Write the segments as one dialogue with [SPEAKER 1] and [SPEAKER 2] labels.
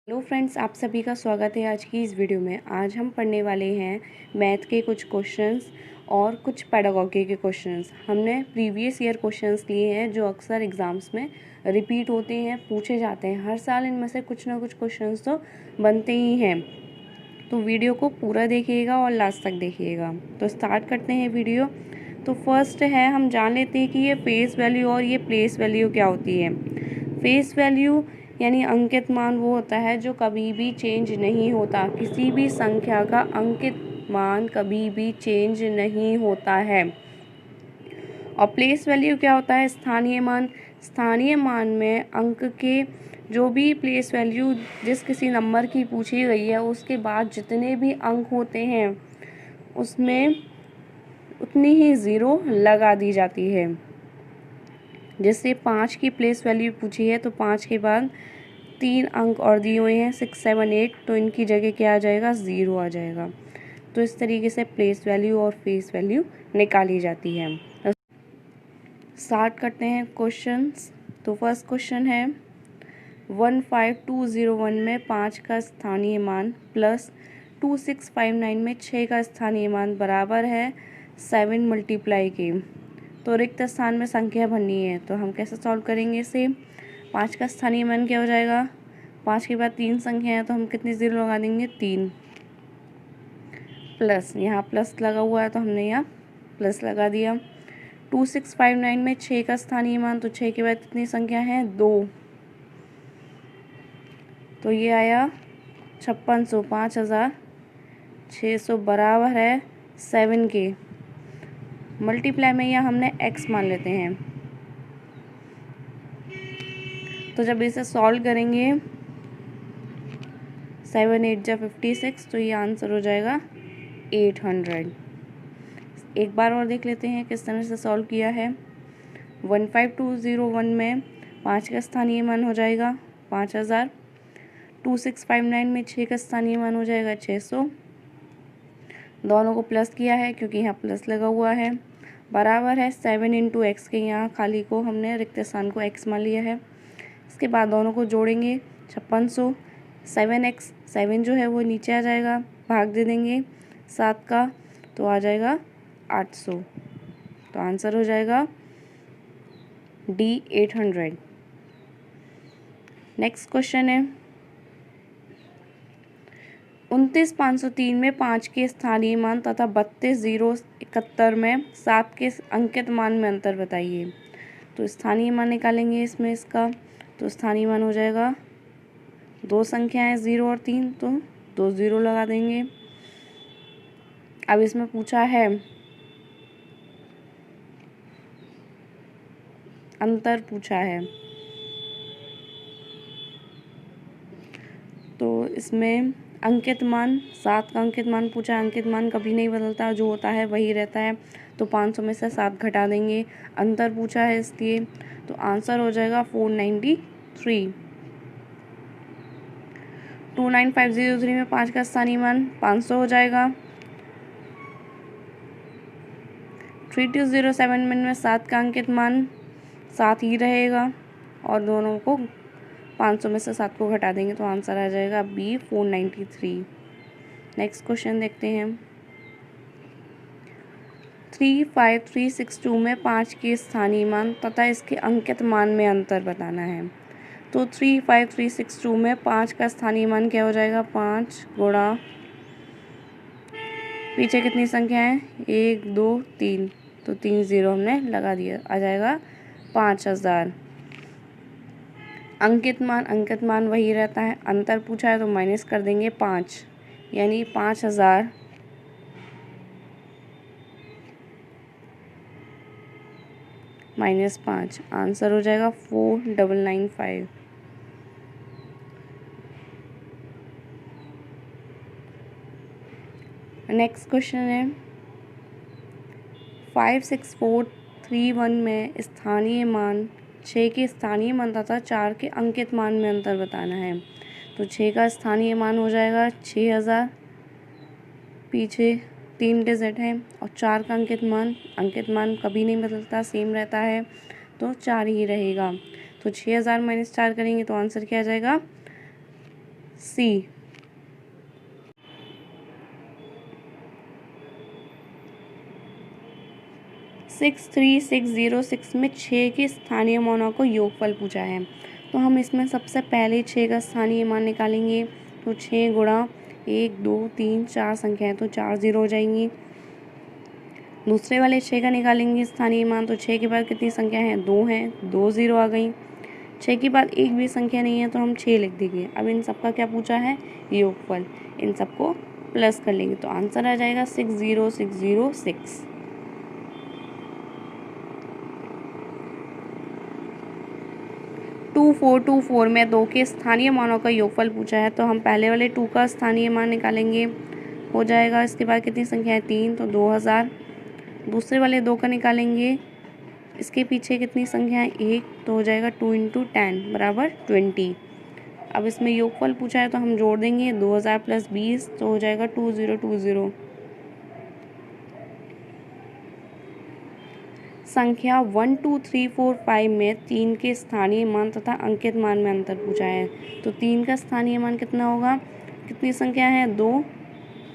[SPEAKER 1] Hello friends, आप सभी का स्वागत है आज की इस वीडियो में। आज हम पढ़ने वाले हैं मैथ के कुछ क्वेश्चंस और कुछ पेडागॉजी के क्वेश्चंस। हमने प्रीवियस ईयर क्वेश्चंस लिए हैं जो अक्सर एग्ज़ाम्स में रिपीट होते हैं, पूछे जाते हैं। हर साल इनमें से कुछ ना कुछ क्वेश्चंस तो बनते ही हैं। तो वीडियो को पूरा देखिएगा और लास्ट तक देखिएगा। तो स्टार्ट करते हैं वीडियो। तो फर्स्ट है, हम जान लेते हैं कि ये फेस वैल्यू और ये प्लेस वैल्यू क्या होती है। फेस वैल्यू यानी अंकित मान वो होता है जो कभी भी चेंज नहीं होता। किसी भी संख्या का अंकित मान कभी भी चेंज नहीं होता है। और प्लेस वैल्यू क्या होता है? स्थानीय मान। स्थानीय मान में अंक के जो भी प्लेस वैल्यू जिस किसी नंबर की पूछी गई है उसके बाद जितने भी अंक होते हैं उसमें उतनी ही ज़ीरो लगा दी जाती है। जैसे 5 की प्लेस वैल्यू पूछी है तो 5 के बाद 3 अंक और दिए हुए हैं 6, 7, 8, तो इनकी जगह क्या आ जाएगा? 0 आ जाएगा। तो इस तरीके से प्लेस वैल्यू और फेस वैल्यू निकाली जाती है। स्टार्ट करते हैं क्वेश्चंस। तो फर्स्ट क्वेश्चन है 15201 में 5 का स्थानीय मान प्लस 2659 में 6 का स्थानीय मान बराबर है 7 मल्टीप्लाई के। तो रिक्त स्थान में संख्या भरनी है, तो हम कैसे सॉल्व करेंगे इसे? 5 का स्थानीय मान क्या हो जाएगा? 5 के बाद 3 संख्या है तो हम कितनी ज़ीरो लगा देंगे? 3 प्लस, यहाँ प्लस लगा हुआ है तो हमने यहाँ प्लस लगा दिया। 2659 में 6 का स्थानीय मान, तो 6 के बाद कितनी संख्या है? 2, तो ये आया 5600, 5600 बराबर है 7 के। मल्टीप्लाई में यहाँ हमने x मान लेते हैं। तो जब इसे सॉल्व करेंगे 7 8 जा 56, तो ये आंसर हो जाएगा 800। एक बार और देख लेते हैं किस तरह से सॉल्व किया है। 15201 में 5 का स्थानीय मान हो जाएगा 5000। 2659 में 6 का स्थानीय मान हो जाएगा 600। दोनों को प्लस किया है क्योंकि यहाँ प्लस लगा हुआ है। बराबर है 7 इंटू एक्स के, यहाँ खाली को हमने रिक्त स्थान को x मान लिया है। इसके बाद दोनों को जोड़ेंगे 5600, 7x, 7 जो है वो नीचे आ जाएगा, भाग दे देंगे 7 का, तो आ जाएगा 800। तो आंसर हो जाएगा D 800। नेक्स्ट क्वेश्चन है 29503 में 5 के स्थानीय मान तथा 32071 में 7 के अंकित मान में अंतर बताइए। तो स्थानीय मान निकालेंगे इसमें इसका, तो स्थानीय मान हो जाएगा, दो संख्याएं 0 और 3, तो 2 0 लगा देंगे। अब इसमें पूछा है अंतर पूछा है, तो इसमें अंकित मान 7 का अंकित मान पूछा। अंकित मान कभी नहीं बदलता, जो होता है वही रहता है। तो 500 में से 7 घटा देंगे। अंतर पूछा है इसलिए, तो आंसर हो जाएगा 493। 29503 में 5 का स्थानीय मान 500 हो जाएगा। 3207 में 7 का अंकित मान 7 ही रहेगा और दोनों को 500 में से 7 को घटा देंगे तो आंसर आ जाएगा B 493। नेक्स्ट क्वेश्चन देखते हैं 35362 में 5 के स्थानीय मान तथा इसके अंकित मान में अंतर बताना है। तो 35362 में 5 का स्थानीय मान क्या हो जाएगा? 5 गुणा पीछे कितनी संख्या है? 1 2 3, तो 3 0 हमने लगा दिया, आ जाएगा 5000। अंकित मान वही रहता है। अंतर पूछा है तो माइनस कर देंगे 5, यानी 5000 माइनस 5, आंसर हो जाएगा 4995। नेक्स्ट क्वेश्चन है 56431 में स्थानीय मान 6 के स्थानीय मान तथा 4 के अंकित मान में अंतर बताना है। तो 6 का स्थानीय मान हो जाएगा 6000, पीछे 3 डिजिट है, और 4 का अंकित मान कभी नहीं बदलता, सेम रहता है, तो 4 ही रहेगा। तो 6000 माइनस 4 करेंगे तो आंसर क्या आ जाएगा? सी। 63606 में 6 के स्थानीय मानों को योगफल पूछा है। तो हम इसमें सबसे पहले 6 का स्थानीय मान निकालेंगे। तो 6 गुणा 1 2 3 4 संख्याएं, तो 4 0 हो जाएंगी। दूसरे वाले 6 का निकालेंगे स्थानीय मान। तो 6 के बाद कितनी संख्या है? 2 हैं, 2 0 आ गई। 6 के बाद एक भी संख्या नहीं है तो हम 6 लिख देंगे। अब इन सब का क्या पूछा है? योगफल। इन सबको प्लस कर लेंगे तो आंसर आ जाएगा 60606। 2424 में 2 के स्थानीय मानों का योगफल पूछा है। तो हम पहले वाले 2 का स्थानीय मान निकालेंगे, हो जाएगा। इसके बाद कितनी संख्या है? 3, तो 2000। दूसरे वाले 2 का निकालेंगे, इसके पीछे कितनी संख्या है? 1, तो हो जाएगा 2 × 10 बराबर 20। अब इसमें योगफल पूछा है तो हम जोड़ देंगे 2000 + 20, तो हो जाएगा 2020। संख्या 1 2 3 4 5 में 3 के स्थानीय मान तथा अंकित मान में अंतर पूछा है। तो 3 का स्थानीय मान कितना होगा? कितनी संख्या है? 2,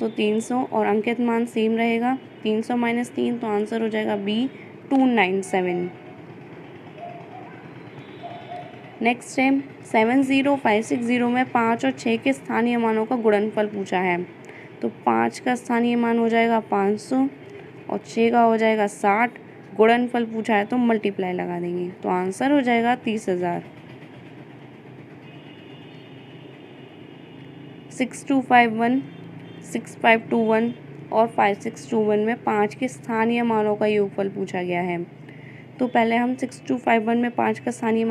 [SPEAKER 1] तो 300, और अंकित मान सेम रहेगा 300 - 3, तो आंसर हो जाएगा B 297। नेक्स्ट है 70560 में 5 और 6 के स्थानीय मानों का गुणनफल पूछा है। तो 5 का स्थानीय मान हो जाएगा 500 और 6 का हो जाएगा 60। गुणनफल पूछा है तो मल्टीप्लाई लगा देंगे, तो आंसर हो जाएगा 30,000। 6251, 6521 और 5621 में 5 के स्थानीय मानों का योगफल पूछा गया है। तो पहले हम 6251 में 5 का स्थानीय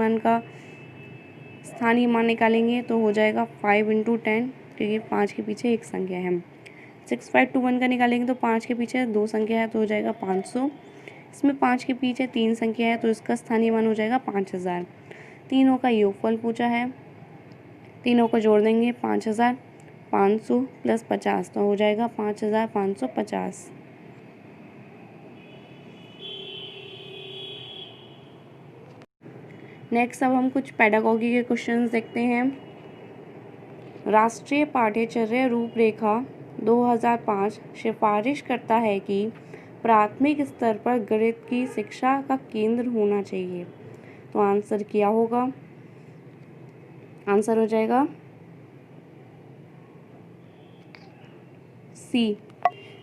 [SPEAKER 1] मान निकालेंगे, तो हो जाएगा 5 × 10, क्योंकि 5 के पीछे एक संख्या है। 6521 का निकालेंगे तो 5 के पीछे 2 संख्या है, तो हो जाएगा 500। इसमें 5 के पीछे 3 संख्या है, तो इसका स्थानीय मान हो जाएगा 5000। तीनों का योगफल पूछा है, तीनों को जोड़ देंगे 5000, 500 + 50, तो हो जाएगा 5550। नेक्स्ट अब हम कुछ पेडागॉजी के क्वेश्चंस देखते हैं। राष्ट्रीय पाठ्यचर्या रूपरेखा 2005 सिफारिश करता है कि प्राथमिक स्तर पर गणित की शिक्षा का केंद्र होना चाहिए। तो आंसर क्या होगा? आंसर हो जाएगा सी।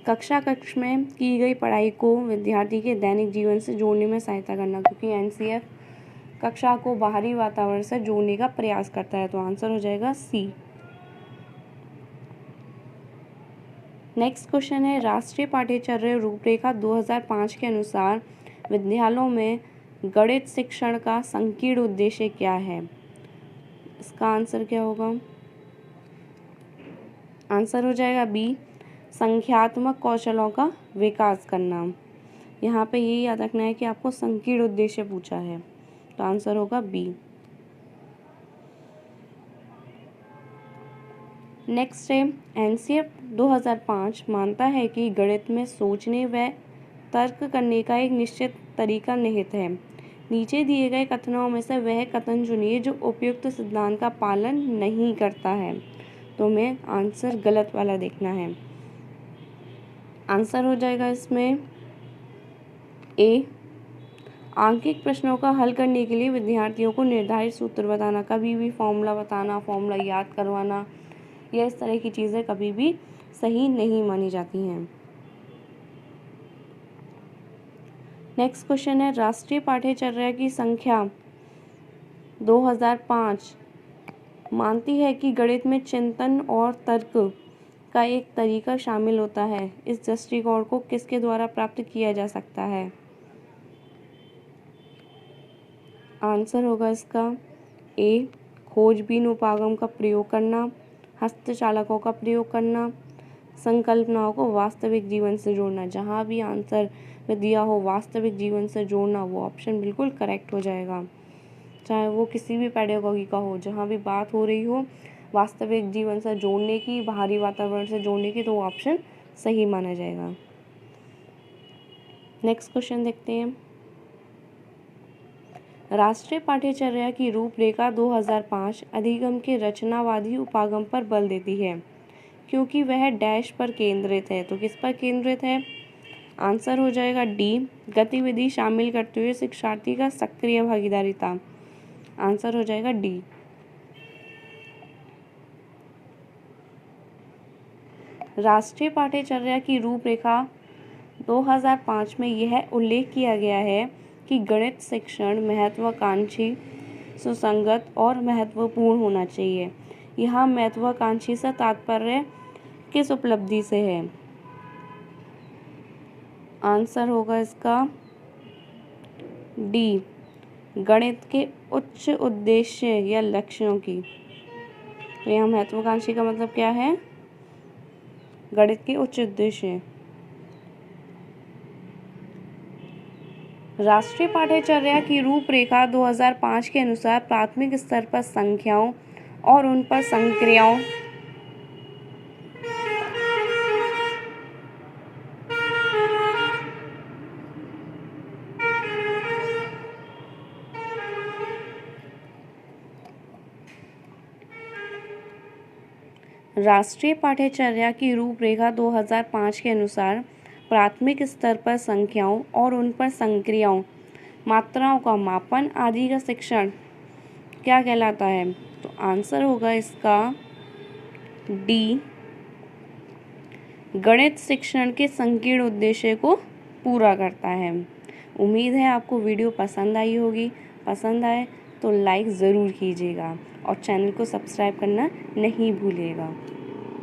[SPEAKER 1] कक्ष में की गई पढ़ाई को विद्यार्थी के दैनिक जीवन से जोड़ने में सहायता करना, क्योंकि एनसीएफ कक्षा को बाहरी वातावरण से जोड़ने का प्रयास करता है। तो आंसर हो जाएगा सी। नेक्स्ट क्वेश्चन है राष्ट्रीय पाठ्यचर्या रूपरेखा 2005 के अनुसार विद्यालयों में गणित शिक्षण का संकीर्ण उद्देश्य क्या है? इसका आंसर क्या होगा? आंसर हो जाएगा बी, संख्यात्मक कौशलों का विकास करना। यहाँ पे ये याद रखना है कि आपको संकीर्ण उद्देश्य पूछा है, तो आंसर होगा बी। नेक्स्ट है एनसीएफ 2005 मानता है कि गणित में सोचने व तर्क करने का एक निश्चित तरीका निहित है। नीचे दिए गए कथनों में से वह कथन चुनिए जो उपयुक्त सिद्धांत का पालन नहीं करता है। तो हमें आंसर गलत वाला देखना है। आंसर हो जाएगा इसमें ए। आंकिक प्रश्नों का हल करने के लिए विद्यार्थियों को निर्धारित सूत्र बताना, कभी भी फॉर्मूला बताना, फॉर्मूला याद करवाना, या इस तरह की चीज़ें कभी भी सही नहीं मानी जाती हैं। नेक्स्ट क्वेश्चन है राष्ट्रीय पाठ्यचर्या की संख्या 2005 मानती है कि गणित में चिंतन और तर्क का एक तरीका शामिल होता है। इस दृष्टिकोण को किसके द्वारा प्राप्त किया जा सकता है? आंसर होगा इसका ए, खोजबीन उपागम का प्रयोग करना, हस्तचालकों का प्रयोग करना, संकल्पनाओं को वास्तविक जीवन से जोड़ना। जहाँ भी आंसर में दिया हो वास्तविक जीवन से जोड़ना, वो ऑप्शन बिल्कुल करेक्ट हो जाएगा। चाहे वो किसी भी पेडागॉजी का हो, जहाँ भी बात हो रही हो वास्तविक जीवन से जोड़ने की, बाहरी वातावरण से जोड़ने की, तो वो ऑप्शन सही माना जाएगा। नेक्स्ट क्वेश्चन देखते हैं। राष्ट्रीय पाठ्यचर्या की रूपरेखा 2005 अधिगम के रचनावादी उपागम पर बल देती है क्योंकि वह डैश पर केंद्रित है। तो किस पर केंद्रित है? आंसर हो जाएगा डी, गतिविधि शामिल करते हुए शिक्षार्थी का सक्रिय भागीदारिता। आंसर हो जाएगा डी। राष्ट्रीय पाठ्यचर्या की रूपरेखा 2005 में यह उल्लेख किया गया है कि गणित शिक्षण महत्वाकांक्षी, सुसंगत और महत्वपूर्ण होना चाहिए। यहाँ महत्वाकांक्षी से तात्पर्य किस उपलब्धि से है? आंसर होगा इसका डी, गणित के उच्च उद्देश्य या लक्ष्यों की। तो यहाँ महत्वाकांक्षी का मतलब क्या है? गणित के उच्च उद्देश्य। राष्ट्रीय पाठ्यचर्या की रूपरेखा 2005 के अनुसार प्राथमिक स्तर पर संख्याओं और उन पर संक्रियाओं राष्ट्रीय पाठ्यचर्या की रूपरेखा 2005 के अनुसार प्राथमिक स्तर पर संख्याओं और उन पर संक्रियाओं, मात्राओं का मापन आदि का शिक्षण क्या कहलाता है? तो आंसर होगा इसका डी, गणित शिक्षण के संकीर्ण उद्देश्य को पूरा करता है। उम्मीद है आपको वीडियो पसंद आई होगी। पसंद आए तो लाइक ज़रूर कीजिएगा और चैनल को सब्सक्राइब करना नहीं भूलिएगा।